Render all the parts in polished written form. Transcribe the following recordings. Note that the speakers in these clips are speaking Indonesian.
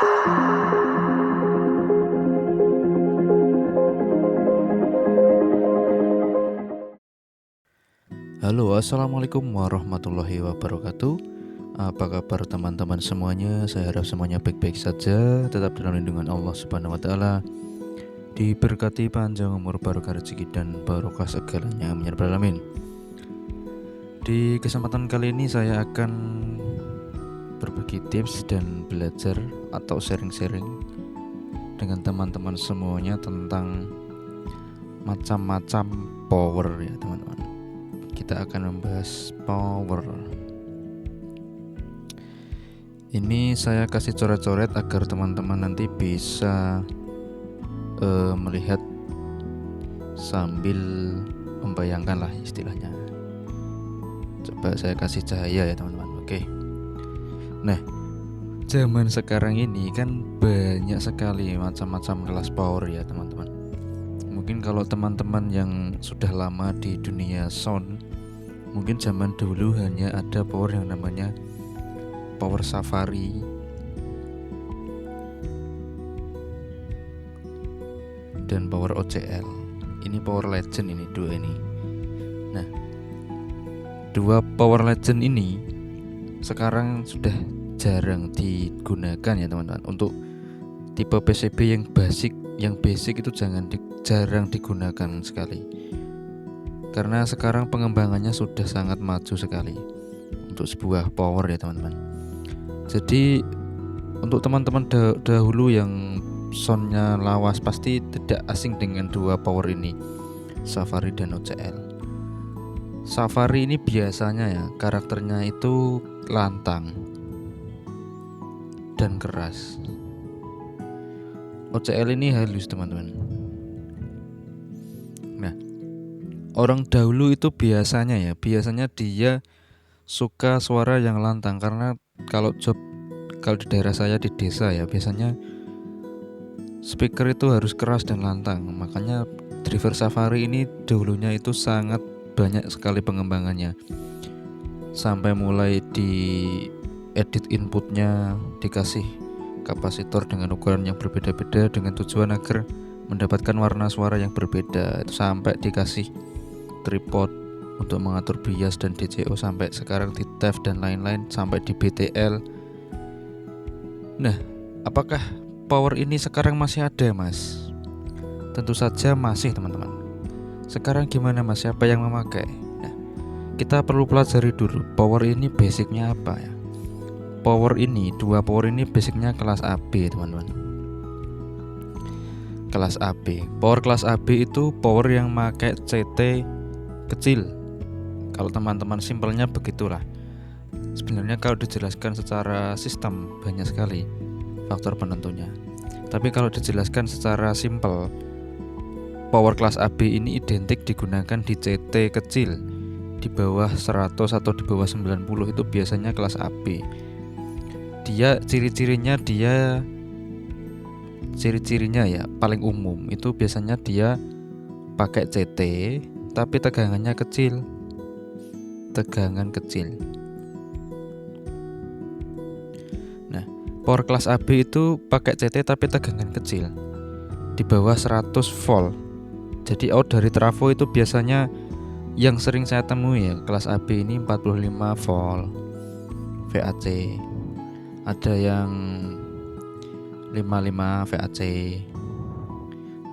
Halo, assalamualaikum warahmatullahi wabarakatuh. Apa kabar teman-teman semuanya? Saya harap semuanya baik-baik saja, tetap dalam lindungan Allah Subhanahu wa Ta'ala, diberkati panjang umur, barokah rezeki, dan barokah segalanya. Amin ya rabbal alamin. Di kesempatan kali ini saya akan berbagi tips dan belajar atau sharing-sharing dengan teman-teman semuanya tentang macam-macam power ya teman-teman. Kita akan membahas power. Ini saya kasih coret-coret agar teman-teman nanti bisa melihat sambil membayangkan lah istilahnya. Coba saya kasih cahaya ya teman-teman. Oke. Nah, zaman sekarang ini kan banyak sekali macam-macam kelas power ya teman-teman. Mungkin kalau teman-teman yang sudah lama di dunia sound, mungkin zaman dulu hanya ada power yang namanya power safari dan power OCL. Ini power legend, ini dua ini. Nah, dua power legend ini sekarang sudah jarang digunakan ya teman-teman. Untuk tipe PCB yang basic itu jarang digunakan sekali. Karena sekarang pengembangannya sudah sangat maju sekali untuk sebuah power ya teman-teman. Jadi untuk teman-teman dahulu yang soundnya lawas pasti tidak asing dengan dua power ini, Safari dan OCL. Safari ini biasanya ya karakternya itu lantang dan keras. OCL ini halus teman-teman. Nah, orang dahulu itu biasanya dia suka suara yang lantang, karena kalau di daerah saya di desa ya biasanya speaker itu harus keras dan lantang. Makanya driver Safari ini dulunya itu sangat banyak sekali pengembangannya, sampai mulai di edit inputnya dikasih kapasitor dengan ukuran yang berbeda-beda dengan tujuan agar mendapatkan warna suara yang berbeda. Itu sampai dikasih tripod untuk mengatur bias dan DCO, sampai sekarang di TEF dan lain-lain, sampai di BTL. Nah, apakah power ini sekarang masih ada, Mas? Tentu saja masih, teman-teman. Sekarang gimana, Mas? Siapa yang memakai? Nah, kita perlu pelajari dulu power ini basicnya apa ya. Dua power ini basicnya kelas AB, teman-teman. Kelas AB. Power kelas AB itu power yang pakai CT kecil. Kalau teman-teman simpelnya begitulah. Sebenarnya kalau dijelaskan secara sistem banyak sekali faktor penentunya. Tapi kalau dijelaskan secara simpel, power kelas AB ini identik digunakan di CT kecil di bawah 100 atau di bawah 90 itu biasanya kelas AB. Ciri-cirinya ya paling umum itu biasanya dia pakai CT tapi tegangan kecil. Nah, power kelas AB itu pakai CT tapi tegangan kecil di bawah 100 volt. Jadi out dari trafo itu biasanya yang sering saya temui ya, kelas AB ini 45 volt VAC. Ada yang 55 VAC.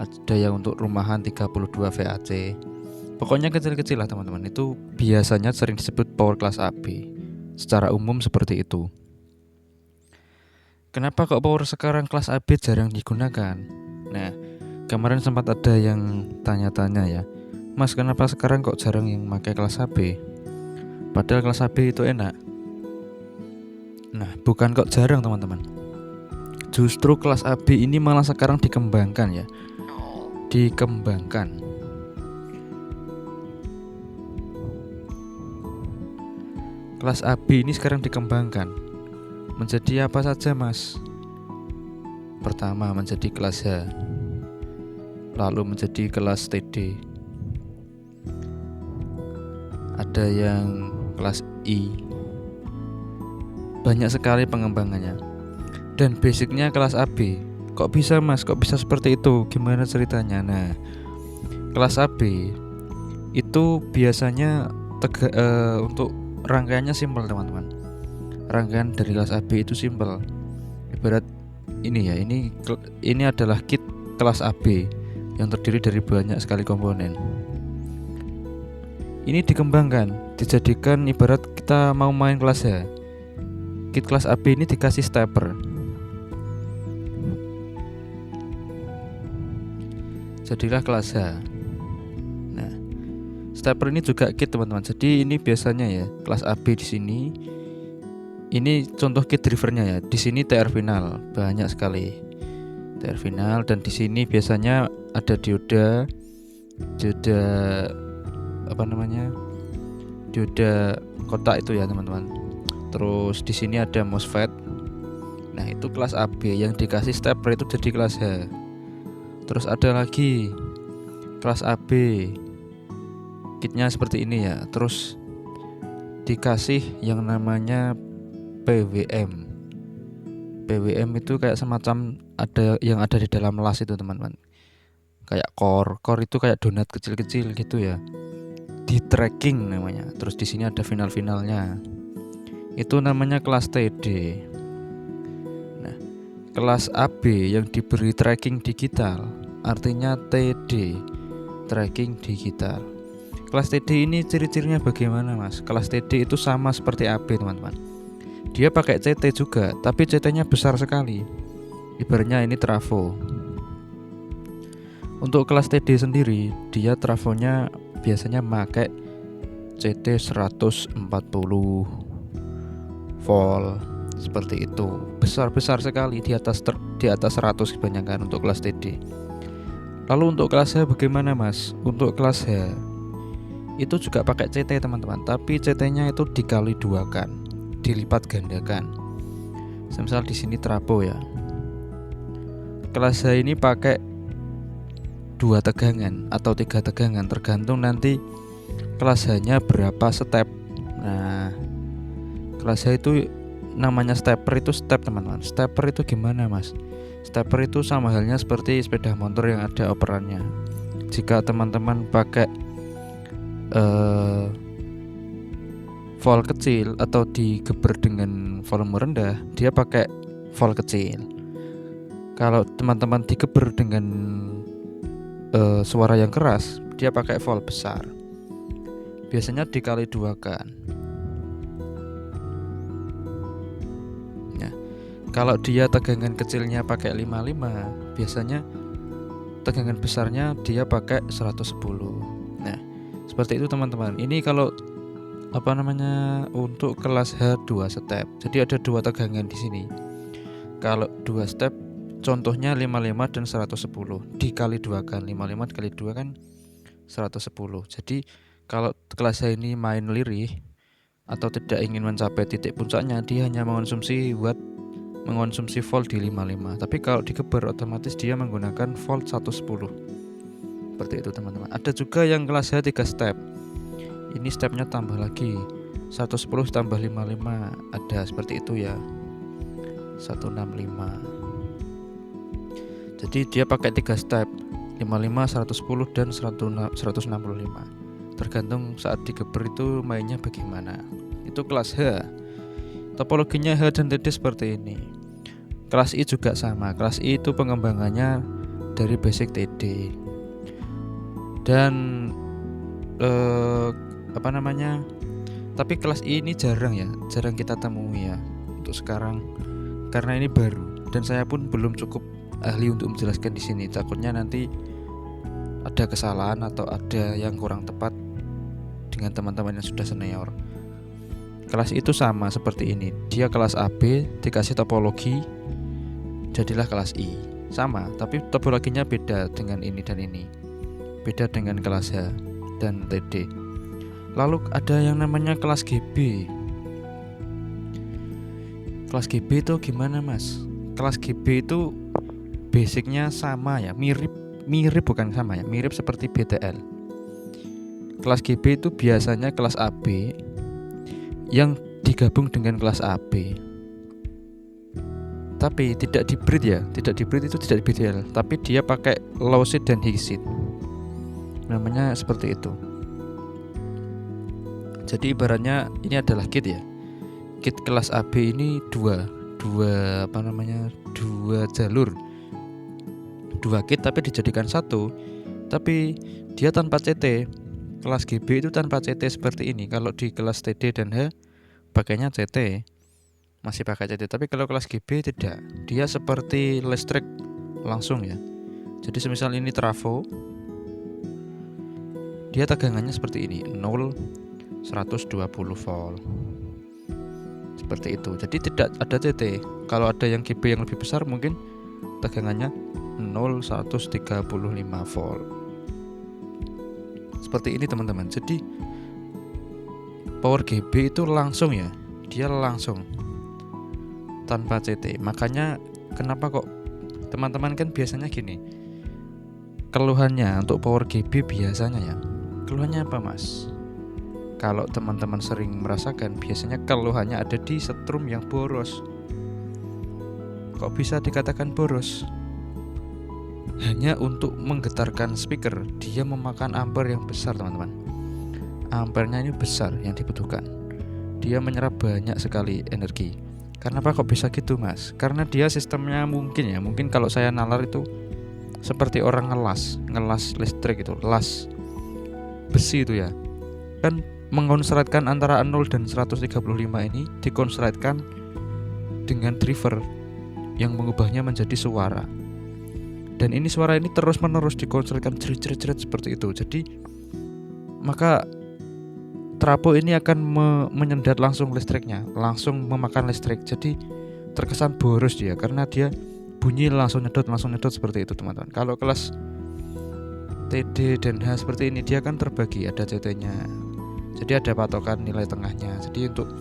Ada yang untuk rumahan 32 VAC. Pokoknya kecil-kecil lah teman-teman. Itu biasanya sering disebut power kelas AB. Secara umum seperti itu. Kenapa kok power sekarang kelas AB jarang digunakan? Nah, kemarin sempat ada yang tanya-tanya ya, Mas, kenapa sekarang kok jarang yang pakai kelas AB? Padahal kelas AB itu enak. Nah, bukan kok jarang teman-teman. Justru kelas AB ini malah sekarang dikembangkan ya. Kelas AB ini sekarang dikembangkan menjadi apa saja, Mas? Pertama menjadi kelas H, lalu menjadi kelas TD, ada yang kelas I. Banyak sekali pengembangannya. dan basicnya kelas AB. Kok bisa mas? Kok bisa seperti itu? Gimana ceritanya? Nah, kelas AB itu biasanya untuk rangkaiannya simpel teman-teman. Rangkaian dari kelas AB itu simpel. Ibarat ini ya, ini adalah kit kelas AB yang terdiri dari banyak sekali komponen. Ini dikembangkan, dijadikan ibarat kita mau main kelas H. Kit kelas AB ini dikasih stepper. Jadilah kelas H. Nah, stepper ini juga kit teman-teman. Jadi ini biasanya ya, kelas AB di sini. Ini contoh kit drivernya ya. Di sini TR final, banyak sekali. TR final, dan di sini biasanya ada dioda dioda kotak itu ya teman-teman. Terus di sini ada MOSFET. Nah, itu kelas AB yang dikasih stepper itu jadi kelas H. Terus ada lagi kelas AB, kitnya seperti ini ya. Terus dikasih yang namanya PWM. PWM itu kayak semacam yang ada di dalam las itu teman-teman. Kayak core itu kayak donat kecil-kecil gitu ya. Di tracking namanya. Terus di sini ada final-finalnya. Itu namanya kelas TD. Nah, kelas AB yang diberi tracking digital artinya TD, tracking digital. Kelas TD ini ciri-cirinya bagaimana mas? Kelas TD itu sama seperti AB teman-teman. Dia pakai CT juga, tapi CT-nya besar sekali. Ibaratnya ini trafo. Untuk kelas TD sendiri, dia trafonya biasanya pakai CT 140 volt seperti itu. Besar-besar sekali, di atas 100 kebanyakan untuk kelas TD. Lalu untuk kelas H bagaimana mas? Untuk kelas H itu juga pakai CT teman-teman, tapi CT-nya itu dikali 2-kan, dilipat gandakan. Misal di sini trafo ya. Kelas H ini pakai 2 tegangan atau 3 tegangan, tergantung nanti kelas H-nya berapa step. Nah, kelas H itu namanya stepper, itu step teman-teman. Stepper itu gimana mas? Stepper itu sama halnya seperti sepeda motor yang ada operannya. Jika teman-teman pakai volt kecil atau digeber dengan volume rendah, dia pakai volt kecil. Kalau teman-teman digeber dengan suara yang keras, dia pakai volt besar. Biasanya dikali 2-kan. Nah, kalau dia tegangan kecilnya pakai 55, biasanya tegangan besarnya dia pakai 110. Nah, seperti itu teman-teman. Ini kalau untuk kelas H 2 step. Jadi ada 2 tegangan di sini. Kalau 2 step contohnya 55 dan 110 dikali 2 kan. 55 dikali 2 kan 110. Jadi kalau kelas H ini main lirih atau tidak ingin mencapai titik puncaknya, dia hanya mengonsumsi volt di 55. Tapi kalau digeber otomatis dia menggunakan volt 110. Seperti itu teman-teman. Ada juga yang kelas H 3 step. Ini stepnya tambah lagi 110 tambah 55. Ada seperti itu ya, 165. Jadi dia pakai 3 step, 55, 110 dan 165. Tergantung saat digeber itu mainnya bagaimana. Itu kelas H. Topologinya H dan TD seperti ini. Kelas I juga sama. Kelas I itu pengembangannya dari basic TD. Dan tapi kelas I ini jarang kita temui ya untuk sekarang, karena ini baru dan saya pun belum cukup ahli untuk menjelaskan di sini. Takutnya nanti ada kesalahan atau ada yang kurang tepat dengan teman-teman yang sudah senior. Kelas I itu sama seperti ini. Dia kelas AB dikasih topologi, jadilah kelas I. Sama, tapi topologinya beda dengan ini dan ini. Beda dengan kelas H dan TD. Lalu ada yang namanya kelas GB. Kelas GB itu gimana mas? Kelas GB itu basicnya sama ya, mirip bukan sama ya, mirip seperti BTL. Kelas GB itu biasanya kelas AB yang digabung dengan kelas AB. tapi tidak di breed ya, tidak di breed itu tidak di BDL, tapi dia pakai low seed dan high seed, namanya seperti itu. Jadi ibaratnya ini adalah kit ya, kit kelas AB ini dua jalur, dua kit tapi dijadikan satu, tapi dia tanpa CT. Kelas GB itu tanpa CT seperti ini. Kalau di kelas TD dan H pakainya CT, masih pakai CT. Tapi kalau kelas GB tidak, dia seperti listrik langsung ya. Jadi semisal ini trafo, dia tegangannya seperti ini, 0 120 volt seperti itu. Jadi tidak ada CT. Kalau ada yang GB yang lebih besar mungkin tegangannya 0 135 volt seperti ini teman-teman. Jadi power GB itu langsung ya, dia langsung tanpa CT. Makanya kenapa kok teman-teman kan biasanya gini, keluhannya untuk power GB biasanya ya, keluhannya apa mas? Kalau teman-teman sering merasakan, biasanya keluhannya ada di setrum yang boros. Kok bisa dikatakan boros? Hanya untuk menggetarkan speaker, dia memakan ampere yang besar teman-teman. Ampernya ini besar yang dibutuhkan. Dia menyerap banyak sekali energi. Kenapa kok bisa gitu mas? Karena dia sistemnya mungkin kalau saya nalar itu seperti orang ngelas listrik itu, las besi itu ya. Kan mengkonsletkan antara 0 dan 135 ini dikonsletkan dengan driver yang mengubahnya menjadi suara. Dan ini suara ini terus-menerus dikonsletkan jerit-jerit seperti itu. Jadi maka trafo ini akan menyendat langsung listriknya, langsung memakan listrik. Jadi terkesan boros dia karena dia bunyi langsung nyedot seperti itu teman-teman. Kalau kelas TD dan H seperti ini dia kan terbagi, ada CT-nya. Jadi ada patokan nilai tengahnya. Jadi untuk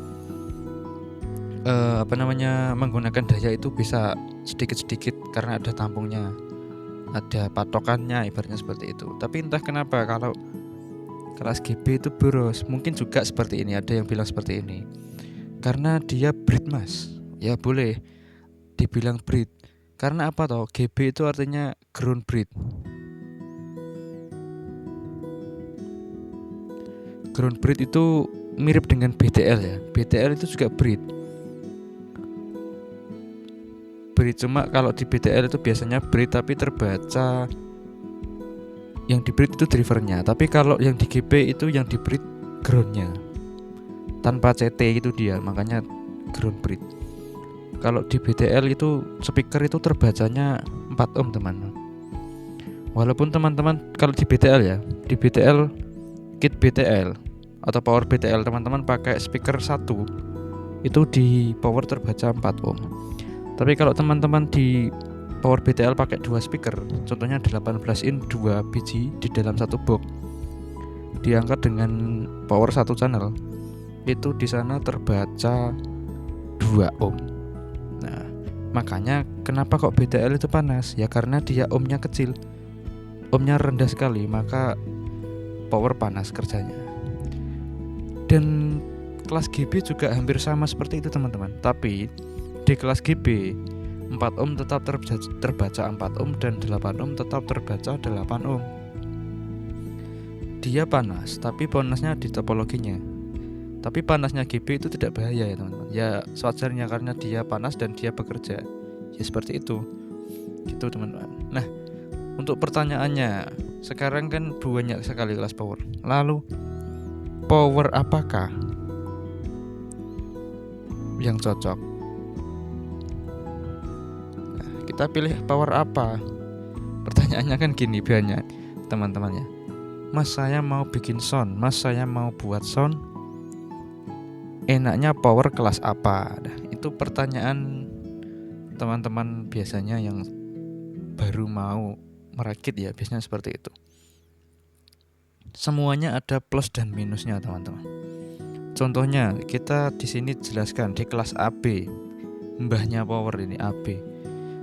menggunakan daya itu bisa sedikit-sedikit karena ada tampungnya, ada patokannya, ibaratnya seperti itu. Tapi entah kenapa kalau kelas GB itu boros. Mungkin juga seperti ini, ada yang bilang seperti ini karena dia breed mas. Ya boleh dibilang breed. Karena apa toh? GB itu artinya ground breed. Ground breed itu mirip dengan BTL ya. BTL itu juga breed. Cuma kalau di BTL itu biasanya breed tapi terbaca yang di breed itu drivernya. Tapi kalau yang di GB itu yang di breed groundnya tanpa CT itu dia, makanya ground breed. Kalau di BTL itu speaker itu terbacanya 4 ohm teman. Walaupun teman-teman kalau di BTL ya, di BTL kit BTL atau power BTL teman-teman pakai speaker 1 itu di power terbaca 4 ohm. Tapi kalau teman-teman di power BTL pakai 2 speaker, contohnya 18 in 2 biji di dalam satu box, diangkat dengan power 1 channel, itu di sana terbaca 2 ohm. Nah, makanya kenapa kok BTL itu panas? Ya karena dia ohmnya kecil, ohmnya rendah sekali, maka power panas kerjanya. Dan kelas GB juga hampir sama seperti itu teman-teman. Tapi di kelas GB 4 ohm tetap terbaca 4 ohm dan 8 ohm tetap terbaca 8 ohm. Dia panas, tapi panasnya di topologinya. Tapi panasnya GB itu tidak bahaya ya teman-teman. Ya sewajarnya karena dia panas dan dia bekerja. Ya seperti itu. Gitu teman-teman. Nah, untuk pertanyaannya, sekarang kan banyak sekali kelas power. Lalu power apakah yang cocok? Nah, kita pilih power apa? Pertanyaannya kan gini banyak teman-temannya. Mas saya mau bikin sound, mas saya mau buat sound, enaknya power kelas apa? Nah, itu pertanyaan teman-teman biasanya yang baru mau merakit ya, biasanya seperti itu. Semuanya ada plus dan minusnya teman-teman. Contohnya kita di sini jelaskan di kelas AB, mbahnya power ini AB.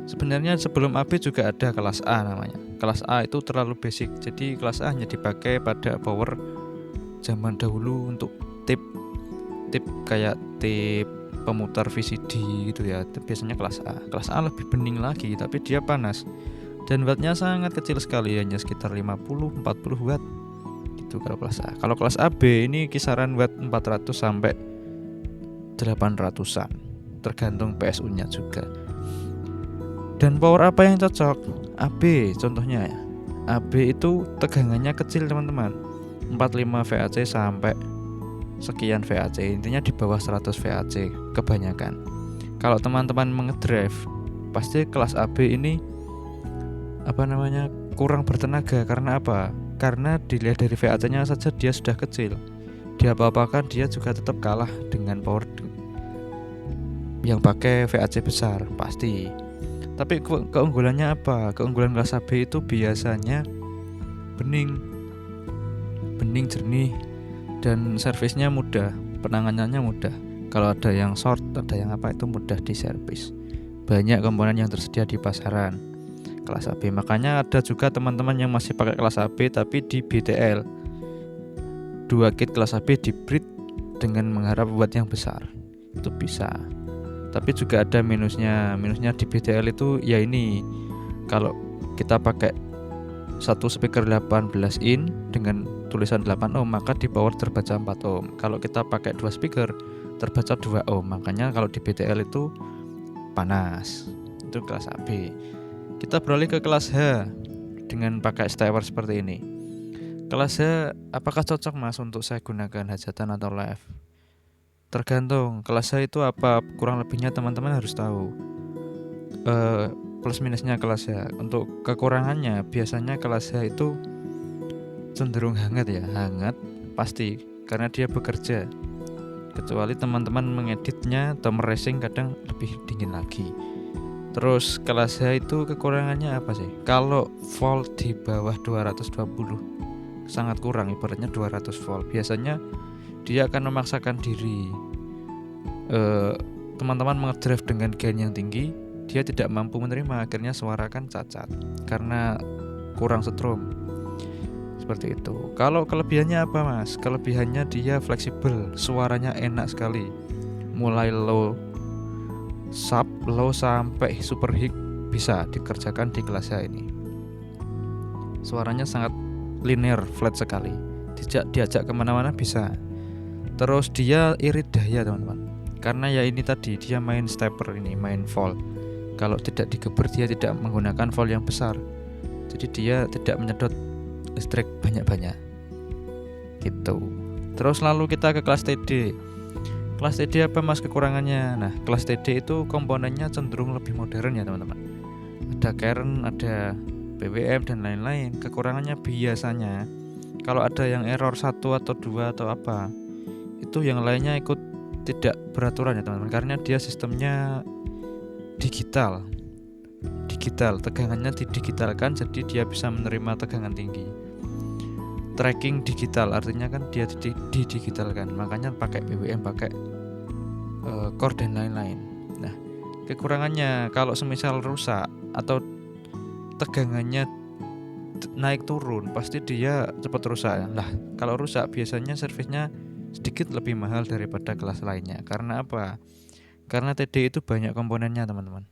Sebenarnya sebelum AB juga ada kelas A namanya. Kelas A itu terlalu basic, jadi kelas A hanya dipakai pada power zaman dahulu untuk tip kayak tip pemutar VCD gitu ya, itu biasanya kelas A. Kelas A lebih bening lagi, tapi dia panas dan wattnya sangat kecil sekali, hanya sekitar 50-40 watt itu kalau kelas A. Kalau kelas AB ini kisaran watt 400 sampai 800-an, tergantung PSU-nya juga. Dan power apa yang cocok? AB contohnya ya. AB itu tegangannya kecil teman-teman, 45 VAC sampai sekian VAC, intinya di bawah 100 VAC kebanyakan. Kalau teman-teman mengedrive, pasti kelas AB ini kurang bertenaga. Karena apa? Karena dilihat dari VAC-nya saja dia sudah kecil. Dia apa-apakan dia juga tetap kalah dengan power yang pakai VAC besar pasti. Tapi keunggulannya apa? Keunggulan kelas AB itu biasanya bening, jernih, dan servisnya mudah, penanganannya mudah. Kalau ada yang short, ada yang apa, itu mudah diservis. Banyak komponen yang tersedia di pasaran kelas AB. Makanya ada juga teman-teman yang masih pakai kelas AB tapi di BTL, 2 kit kelas AB di breed dengan mengharap watt yang besar, itu bisa. Tapi juga ada minusnya di BTL itu ya ini, kalau kita pakai satu speaker 18 in dengan tulisan 8 ohm, maka di power terbaca 4 ohm. Kalau kita pakai 2 speaker terbaca 2 ohm. Makanya kalau di BTL itu panas. Itu kelas AB. Kita beralih ke kelas H dengan pakai stepper seperti ini. Kelas H apakah cocok Mas untuk saya gunakan hajatan atau live? Tergantung kelas H itu apa, kurang lebihnya teman-teman harus tahu. Plus minusnya kelas H. Untuk kekurangannya biasanya kelas H itu cenderung hangat pasti, karena dia bekerja. Kecuali teman-teman mengeditnya atau meracing, kadang lebih dingin lagi. Terus kelas H itu kekurangannya apa sih? Kalau volt di bawah 220 sangat kurang, ibaratnya 200 volt. Biasanya dia akan memaksakan diri. Teman-teman mengedrive dengan gain yang tinggi, dia tidak mampu menerima, akhirnya suara kan cacat karena kurang setrum. Seperti itu. Kalau kelebihannya apa Mas? Kelebihannya dia fleksibel, suaranya enak sekali. Mulai low sub, low sampai super high bisa dikerjakan di kelas H ini. Suaranya sangat linear, flat sekali. Diajak kemana-mana bisa. Terus dia irit daya teman-teman. Karena ya ini tadi dia main stepper ini, main volt. Kalau tidak digeber dia tidak menggunakan volt yang besar. Jadi dia tidak menyedot listrik banyak-banyak. Gitu. Terus lalu kita ke kelas TD. Kelas TD apa Mas kekurangannya? Nah, kelas TD itu komponennya cenderung lebih modern ya teman-teman. Ada kern, ada BWM dan lain-lain. Kekurangannya biasanya kalau ada yang error 1 atau 2 atau apa, itu yang lainnya ikut tidak beraturan ya teman-teman, karena dia sistemnya digital, tegangannya didigitalkan, jadi dia bisa menerima tegangan tinggi. Tracking digital artinya kan dia didigitalkan, makanya pakai BWM, pakai core dan lain-lain. Nah, kekurangannya kalau semisal rusak atau tegangannya naik turun, pasti dia cepat rusak. Nah, kalau rusak biasanya servisnya sedikit lebih mahal daripada kelas lainnya. Karena apa? Karena TD itu banyak komponennya teman-teman,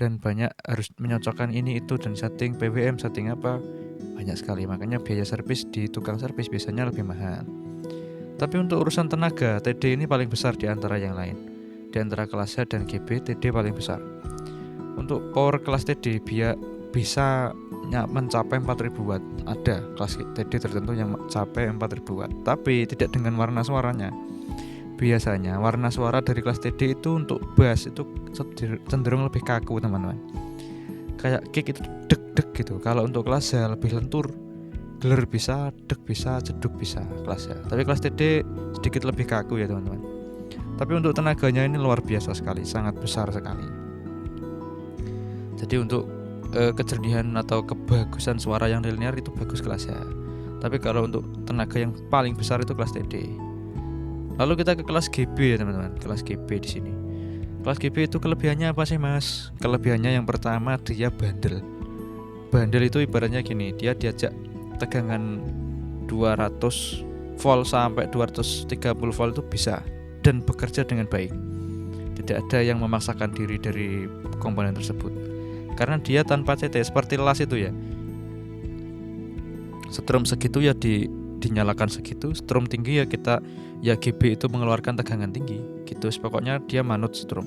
dan banyak harus menyocokkan ini itu, dan setting PWM, setting apa, banyak sekali. Makanya biaya servis di tukang servis biasanya lebih mahal. Tapi untuk urusan tenaga, TD ini paling besar di antara yang lain. Di antara kelas H dan GB, TD paling besar. Untuk power kelas TD bisa mencapai 4000 watt. Ada kelas TD tertentu yang mencapai 4000 watt, tapi tidak dengan warna suaranya. Biasanya warna suara dari kelas TD itu untuk bass itu cenderung lebih kaku teman-teman, kayak kick itu deg-deg gitu. Kalau untuk kelas H lebih lentur, geler bisa, deg bisa, jeduk bisa kelas H. Tapi kelas TD sedikit lebih kaku ya teman-teman. Tapi untuk tenaganya ini luar biasa sekali, sangat besar sekali. Jadi untuk kejernihan atau kebagusan suara yang linear itu bagus kelas H. Tapi kalau untuk tenaga yang paling besar itu kelas TD. Lalu kita ke kelas GB ya teman-teman. Kelas GB di sini. Kelas GB itu kelebihannya apa sih Mas? Kelebihannya yang pertama dia bandel. Bandel itu ibaratnya gini, dia diajak tegangan 200 volt sampai 230 volt itu bisa dan bekerja dengan baik. Tidak ada yang memaksakan diri dari komponen tersebut. Karena dia tanpa CT seperti las itu ya. Strom segitu ya dinyalakan segitu, strom tinggi ya kita ya GB itu mengeluarkan tegangan tinggi. Gitu. Pokoknya dia manut strom.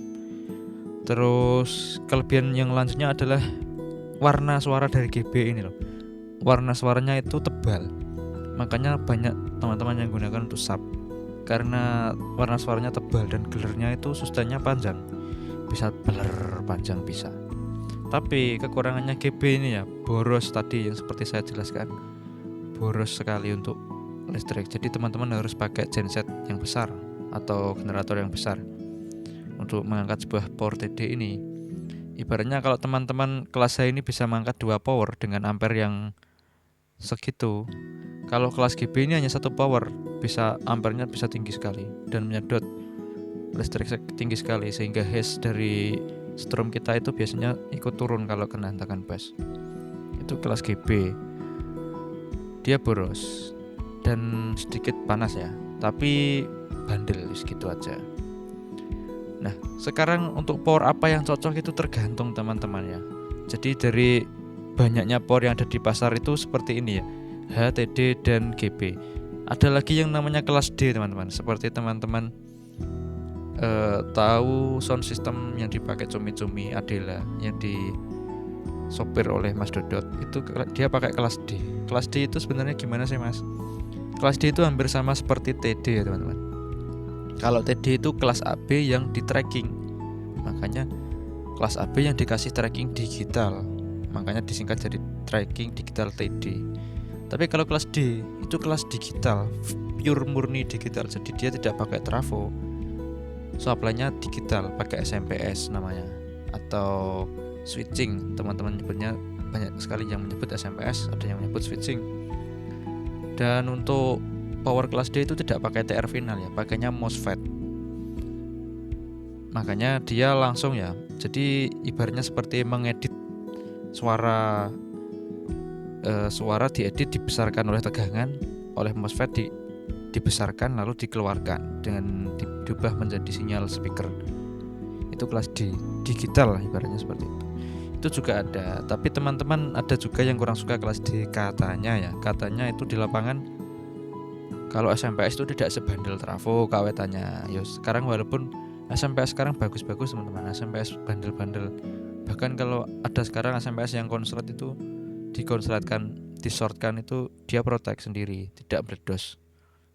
Terus kelebihan yang lanjutnya adalah warna suara dari GB ini loh. Warna suaranya itu tebal. Makanya banyak teman-teman yang gunakan untuk sub. Karena warna suaranya tebal dan gelernya itu sustainnya panjang. Bisa beler panjang bisa. Tapi kekurangannya GB ini ya boros tadi yang seperti saya jelaskan. Boros sekali untuk listrik. Jadi teman-teman harus pakai genset yang besar atau generator yang besar untuk mengangkat sebuah power TD ini. Ibaratnya kalau teman-teman kelas A ini bisa mengangkat 2 power dengan ampere yang segitu. Kalau kelas GB ini hanya 1 power, bisa ampernya bisa tinggi sekali dan menyedot listrik tinggi sekali sehingga hash dari strom kita itu biasanya ikut turun kalau kena hentakan bus. Itu kelas GB. Dia boros dan sedikit panas ya, tapi bandel segitu aja. Nah, sekarang untuk power apa yang cocok itu tergantung teman-teman ya. Jadi dari banyaknya power yang ada di pasar itu seperti ini ya, H, TD, dan GB. Ada lagi yang namanya kelas D teman-teman. Seperti teman-teman tahu sound system yang dipakai Cumi-Cumi Adela yang disopir oleh Mas Dodot, itu dia pakai kelas D. Kelas D itu sebenarnya gimana sih Mas? Kelas D itu hampir sama seperti TD ya teman-teman. Kalau TD itu kelas AB yang di tracking, makanya kelas AB yang dikasih tracking digital, makanya disingkat jadi tracking digital TD. Tapi kalau kelas D itu kelas digital, pure murni digital, jadi dia tidak pakai trafo, supply-nya digital, pakai SMPS namanya, atau switching, teman-teman nyebutnya banyak sekali yang menyebut SMPS, ada yang menyebut switching. Dan untuk power kelas D itu tidak pakai TR final ya, pakainya MOSFET. Makanya dia langsung ya, jadi ibaratnya seperti mengedit suara diedit, dibesarkan oleh tegangan, oleh MOSFET dibesarkan lalu dikeluarkan dengan diubah menjadi sinyal speaker. Itu kelas D, digital lah ibaratnya seperti itu. Itu juga ada, tapi teman-teman ada juga yang kurang suka kelas D katanya itu di lapangan kalau SMPS itu tidak sebandel trafo kawetannya. Ya sekarang walaupun SMPS sekarang bagus-bagus teman-teman, SMPS bandel-bandel. Bahkan kalau ada sekarang SMPS yang konslet itu dikonsletkan, disortkan itu dia protek sendiri, tidak meledos,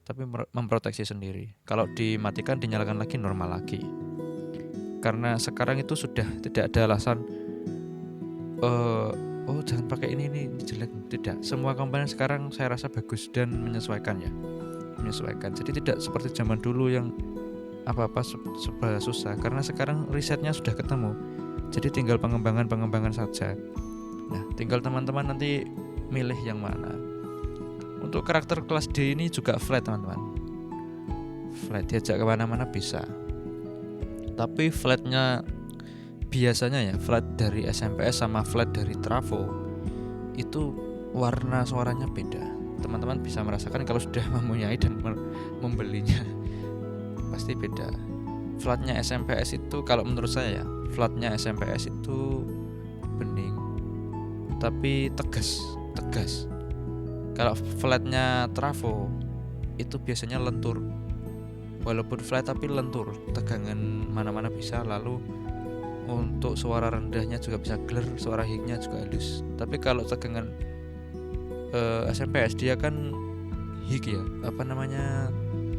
tapi memproteksi sendiri. Kalau dimatikan dinyalakan lagi normal lagi. Karena sekarang itu sudah tidak ada alasan jangan pakai ini jelek. Tidak, semua komponen sekarang saya rasa bagus dan menyesuaikan. Jadi tidak seperti zaman dulu yang apa-apa serba susah, karena sekarang risetnya sudah ketemu. Jadi tinggal pengembangan saja. Nah, tinggal teman-teman nanti milih yang mana. Untuk karakter kelas D ini juga flat teman-teman. Flat, diajak kemana-mana bisa. Tapi flatnya biasanya ya, flat dari SMPS sama flat dari trafo itu warna suaranya beda. Teman-teman bisa merasakan kalau sudah mempunyai dan membelinya, pasti beda. Flatnya SMPS itu kalau menurut saya ya, flatnya SMPS itu bening tapi tegas. Kalau flatnya trafo itu biasanya lentur, walaupun flat tapi lentur, tegangan mana-mana bisa. Lalu untuk suara rendahnya juga bisa clear, suara high-nya juga halus. Tapi kalau tegangan SMPS dia kan high ya,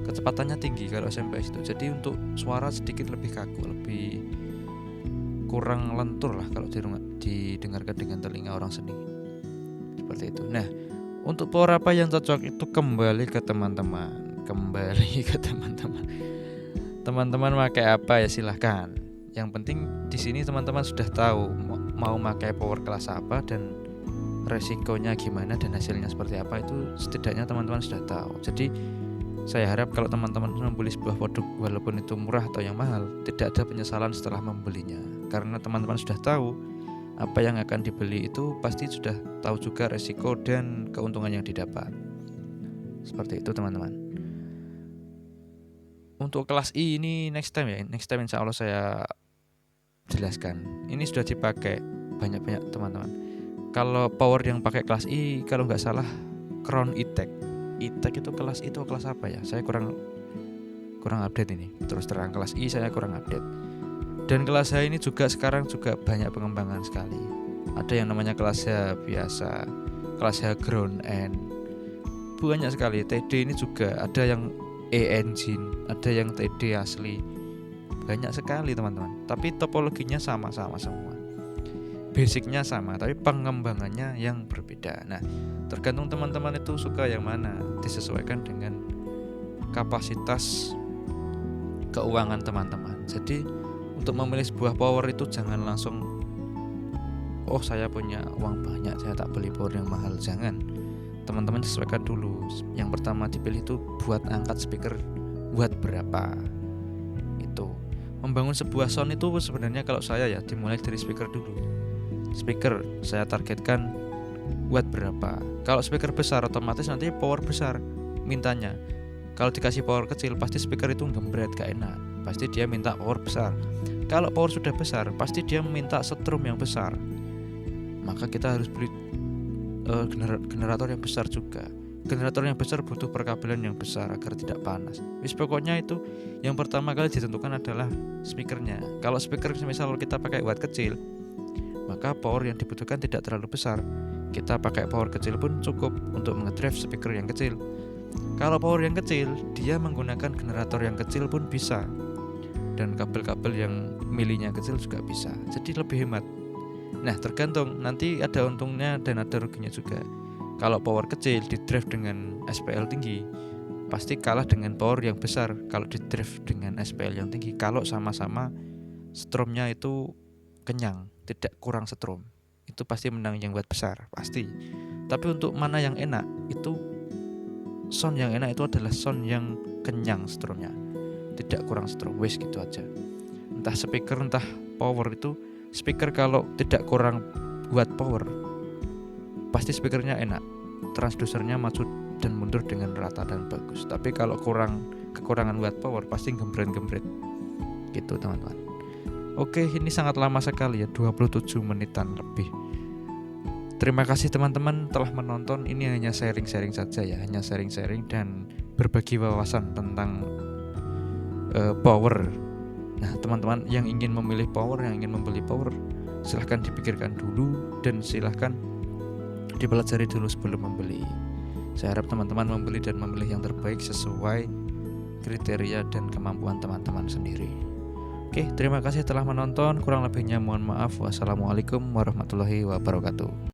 kecepatannya tinggi kalau SMPS itu. Jadi untuk suara sedikit lebih kaku, lebih kurang lentur lah kalau didengarkan dengan telinga orang seni. Seperti itu. Nah, untuk power apa yang cocok itu kembali ke teman-teman. Teman-teman pakai apa ya silahkan. Yang penting di sini teman-teman sudah tahu mau pakai power kelas apa dan resikonya gimana dan hasilnya seperti apa, itu setidaknya teman-teman sudah tahu. Jadi saya harap kalau teman-teman membeli sebuah produk walaupun itu murah atau yang mahal, tidak ada penyesalan setelah membelinya. Karena teman-teman sudah tahu apa yang akan dibeli, itu pasti sudah tahu juga resiko dan keuntungan yang didapat. Seperti itu teman-teman. Untuk kelas I ini next time insya Allah saya jelaskan. Ini sudah dipakai banyak-banyak teman-teman. Kalau power yang pakai kelas I, kalau nggak salah Crown E-Tech. E-Tech itu kelas I itu kelas apa ya? Saya kurang update ini. Terus terang, kelas I saya kurang update. Dan kelas H ini juga sekarang juga banyak pengembangan sekali. Ada yang namanya kelas H biasa, kelas H ground N. Banyak sekali. TD ini juga ada yang E-engine, ada yang TD asli. Banyak sekali teman-teman. Tapi topologinya sama-sama semua. Basicnya sama, tapi pengembangannya yang berbeda. Nah, tergantung teman-teman itu suka yang mana, disesuaikan dengan kapasitas keuangan teman-teman. Jadi untuk memilih sebuah power itu jangan langsung, oh saya punya uang banyak, saya tak beli power yang mahal. Jangan, teman-teman sesuaikan dulu. Yang pertama dipilih itu buat angkat speaker buat berapa. Itu membangun sebuah sound itu sebenarnya kalau saya ya dimulai dari speaker dulu. Speaker saya targetkan buat berapa. Kalau speaker besar otomatis nanti power besar mintanya. Kalau dikasih power kecil pasti speaker itu gembret, gak enak. Pasti dia minta power besar. Kalau power sudah besar pasti dia meminta setrum yang besar. Maka kita harus beli generator yang besar juga. Generator yang besar butuh perkabelan yang besar agar tidak panas. Pokoknya itu yang pertama kali ditentukan adalah speakernya. Kalau speaker misal kita pakai watt kecil, maka power yang dibutuhkan tidak terlalu besar. Kita pakai power kecil pun cukup untuk mengedrive speaker yang kecil. Kalau power yang kecil, dia menggunakan generator yang kecil pun bisa. Dan kabel-kabel yang milinya kecil juga bisa. Jadi lebih hemat. Nah, tergantung, nanti ada untungnya dan ada ruginya juga. Kalau power kecil di drive dengan SPL tinggi, pasti kalah dengan power yang besar kalau di drive dengan SPL yang tinggi. Kalau sama-sama stromnya itu kenyang, tidak kurang setrum, itu pasti menang yang watt besar, pasti. Tapi untuk mana yang enak, itu sound yang enak itu adalah sound yang kenyang strumnya, tidak kurang strum, wes gitu aja. Entah speaker entah power, itu speaker kalau tidak kurang watt power pasti speakernya enak, transducernya maju dan mundur dengan rata dan bagus. Tapi kalau kekurangan watt power pasti gembret-gembret gitu teman-teman. Oke, ini sangat lama sekali ya, 27 menitan lebih. Terima kasih teman-teman telah menonton. Ini hanya sharing-sharing saja ya, hanya sharing-sharing dan berbagi wawasan tentang power. Nah, teman-teman yang ingin memilih power, yang ingin membeli power, silahkan dipikirkan dulu dan silahkan dipelajari dulu sebelum membeli. Saya harap teman-teman membeli dan memilih yang terbaik sesuai kriteria dan kemampuan teman-teman sendiri. Oke, terima kasih telah menonton. Kurang lebihnya mohon maaf. Wassalamualaikum warahmatullahi wabarakatuh.